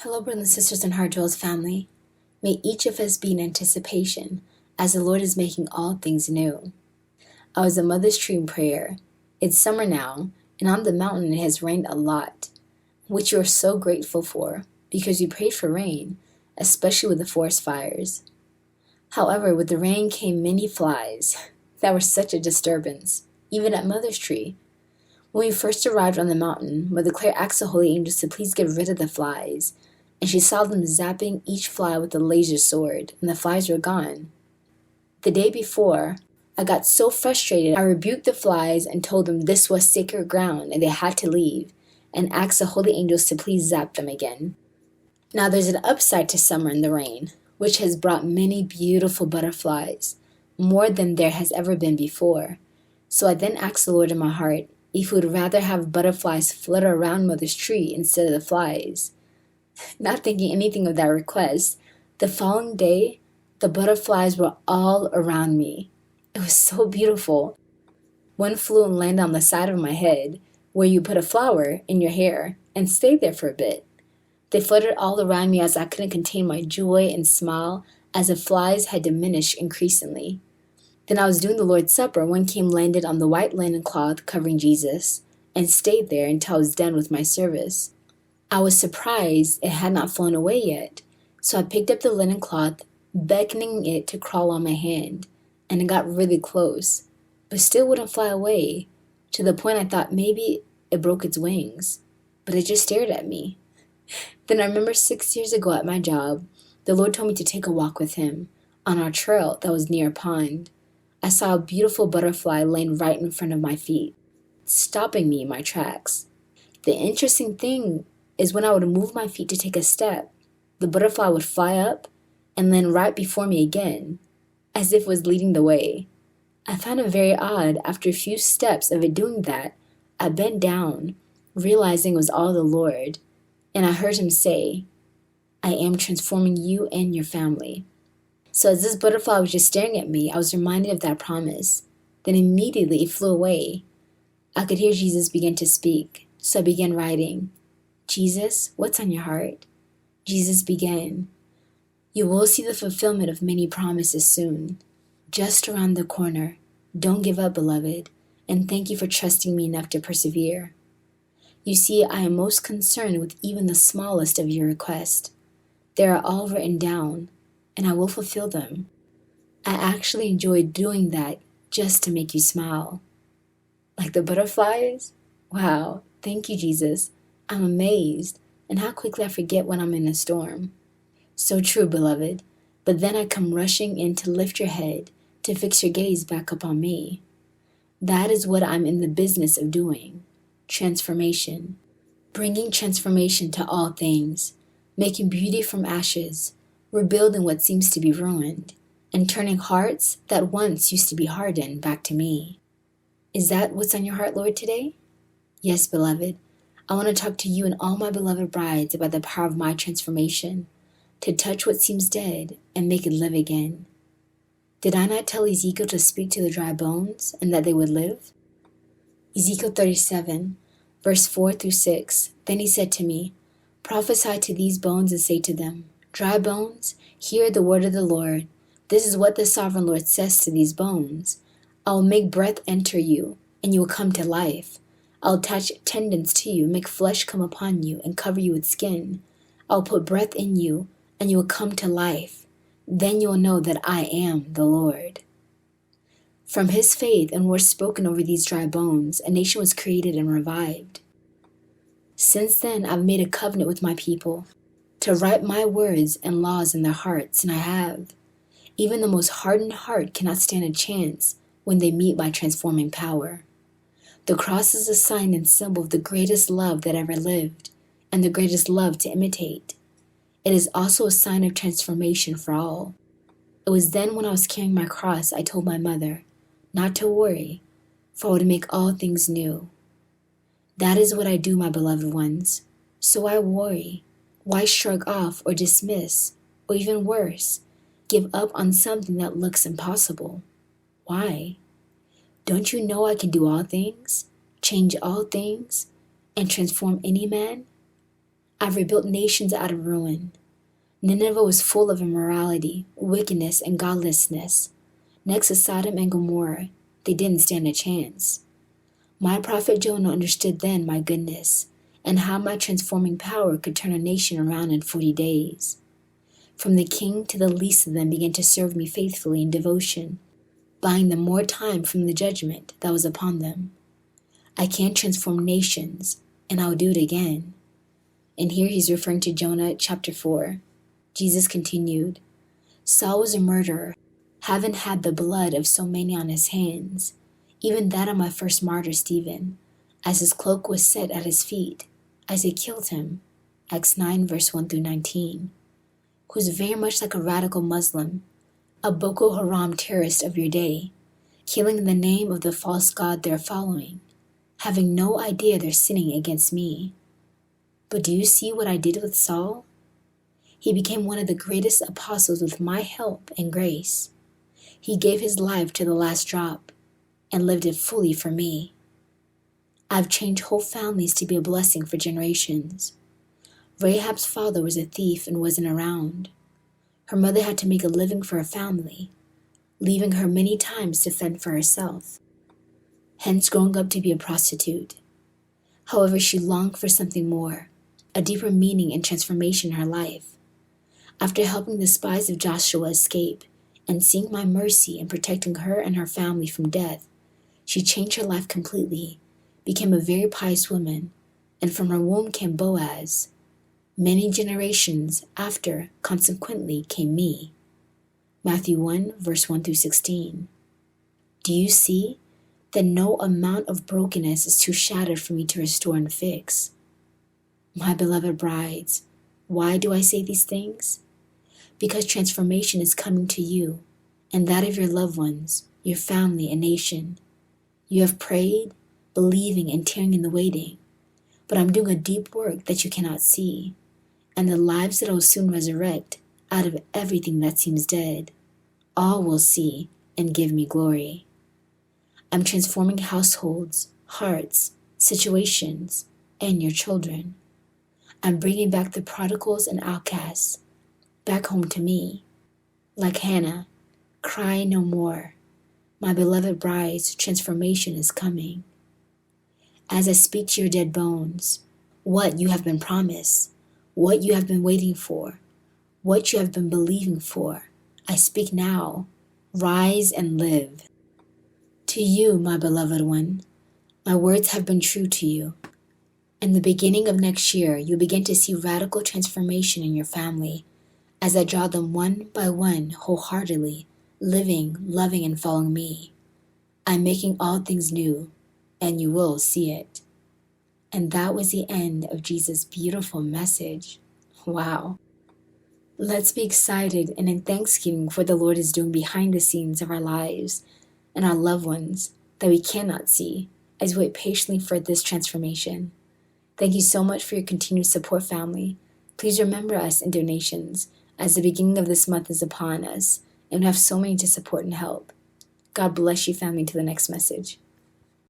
Hello, brothers and sisters and Heartdwellers family. May each of us be in anticipation as the Lord is making all things new. I was a mother's tree in prayer. It's summer now, and on the mountain it has rained a lot, which you are so grateful for because you prayed for rain, especially with the forest fires. However, with the rain came many flies that were such a disturbance, even at mother's tree. When we first arrived on the mountain, Mother Claire asked the holy angels to please get rid of the flies, and she saw them zapping each fly with a laser sword, and the flies were gone. The day before, I got so frustrated, I rebuked the flies and told them this was sacred ground and they had to leave, and asked the holy angels to please zap them again. Now there's an upside to summer and the rain, which has brought many beautiful butterflies, more than there has ever been before. So I then asked the Lord in my heart if he would rather have butterflies flutter around Mother's tree instead of the flies. Not thinking anything of that request, the following day, the butterflies were all around me. It was so beautiful. One flew and landed on the side of my head, where you put a flower in your hair, and stayed there for a bit. They fluttered all around me as I couldn't contain my joy and smile as the flies had diminished increasingly. Then I was doing the Lord's Supper. One came landed on the white linen cloth covering Jesus, and stayed there until I was done with my service. I was surprised it had not flown away yet, so I picked up the linen cloth, beckoning it to crawl on my hand, and it got really close, but still wouldn't fly away, to the point I thought maybe it broke its wings, but it just stared at me. Then I remember 6 years ago at my job, the Lord told me to take a walk with him on our trail that was near a pond. I saw a beautiful butterfly laying right in front of my feet, stopping me in my tracks. The interesting thing is when I would move my feet to take a step, the butterfly would fly up and land right before me again, as if it was leading the way. I found it very odd. After a few steps of it doing that, I bent down, realizing it was all the Lord, and I heard him say, "I am transforming you and your family." So as this butterfly was just staring at me, I was reminded of that promise. Then immediately it flew away. I could hear Jesus begin to speak, so I began writing, "Jesus, what's on your heart?" Jesus began, "You will see the fulfillment of many promises soon, just around the corner. Don't give up, beloved, and thank you for trusting me enough to persevere. You see, I am most concerned with even the smallest of your requests. They are all written down, and I will fulfill them. I actually enjoy doing that just to make you smile." Like the butterflies? Wow, thank you, Jesus. I'm amazed, and how quickly I forget when I'm in a storm. So true, beloved, but then I come rushing in to lift your head, to fix your gaze back upon me. That is what I'm in the business of doing. Transformation. Bringing transformation to all things, making beauty from ashes, rebuilding what seems to be ruined, and turning hearts that once used to be hardened back to me. Is that what's on your heart, Lord, today? Yes, beloved. I want to talk to you and all my beloved brides about the power of my transformation, to touch what seems dead and make it live again. Did I not tell Ezekiel to speak to the dry bones and that they would live? Ezekiel 37, verse 4 through 6. Then he said to me, "Prophesy to these bones and say to them, dry bones, hear the word of the Lord. This is what the sovereign Lord says to these bones. I will make breath enter you, and you will come to life. I'll attach tendons to you, make flesh come upon you, and cover you with skin. I'll put breath in you, and you will come to life. Then you will know that I am the Lord." From his faith and words spoken over these dry bones, a nation was created and revived. Since then, I've made a covenant with my people to write my words and laws in their hearts, and I have. Even the most hardened heart cannot stand a chance when they meet my transforming power. The cross is a sign and symbol of the greatest love that ever lived, and the greatest love to imitate. It is also a sign of transformation for all. It was then when I was carrying my cross, I told my mother not to worry, for I would make all things new. That is what I do, my beloved ones. So why worry? Why shrug off or dismiss, or even worse, give up on something that looks impossible? Why? Don't you know I can do all things, change all things, and transform any man? I've rebuilt nations out of ruin. Nineveh was full of immorality, wickedness, and godlessness. Next to Sodom and Gomorrah, they didn't stand a chance. My prophet Jonah understood then my goodness, and how my transforming power could turn a nation around in 40 days. From the king to the least of them began to serve me faithfully in devotion, buying them more time from the judgment that was upon them. I can transform nations, and I'll do it again. And here he's referring to Jonah chapter 4. Jesus continued, Saul was a murderer, having had the blood of so many on his hands, even that of my first martyr Stephen, as his cloak was set at his feet, as they killed him, Acts 9 verse 1 through 19, who's very much like a radical Muslim, a Boko Haram terrorist of your day, killing in the name of the false god they're following, having no idea they're sinning against me. But do you see what I did with Saul? He became one of the greatest apostles with my help and grace. He gave his life to the last drop and lived it fully for me. I've changed whole families to be a blessing for generations. Rahab's father was a thief and wasn't around. Her mother had to make a living for her family, leaving her many times to fend for herself, hence growing up to be a prostitute. However, she longed for something more, a deeper meaning and transformation in her life. After helping the spies of Joshua escape and seeing my mercy in protecting her and her family from death, she changed her life completely, became a very pious woman, and from her womb came Boaz. Many generations after, consequently, came me. Matthew 1, verse 1 through 16. Do you see that no amount of brokenness is too shattered for me to restore and fix? My beloved brides, why do I say these things? Because transformation is coming to you and that of your loved ones, your family and nation. You have prayed, believing and tearing in the waiting, but I'm doing a deep work that you cannot see, and the lives that I will soon resurrect out of everything that seems dead, all will see and give me glory. I'm transforming households, hearts, situations, and your children. I'm bringing back the prodigals and outcasts back home to me. Like Hannah, cry no more. My beloved brides, transformation is coming. As I speak to your dead bones, what you have been promised, what you have been waiting for, what you have been believing for, I speak now. Rise and live. To you, my beloved one, my words have been true to you. In the beginning of next year, you'll begin to see radical transformation in your family as I draw them one by one wholeheartedly, living, loving, and following me. I'm making all things new, and you will see it. And that was the end of Jesus' beautiful message. Wow. Let's be excited and in thanksgiving for what the Lord is doing behind the scenes of our lives and our loved ones that we cannot see as we wait patiently for this transformation. Thank you so much for your continued support, family. Please remember us in donations as the beginning of this month is upon us and we have so many to support and help. God bless you, family, to the next message.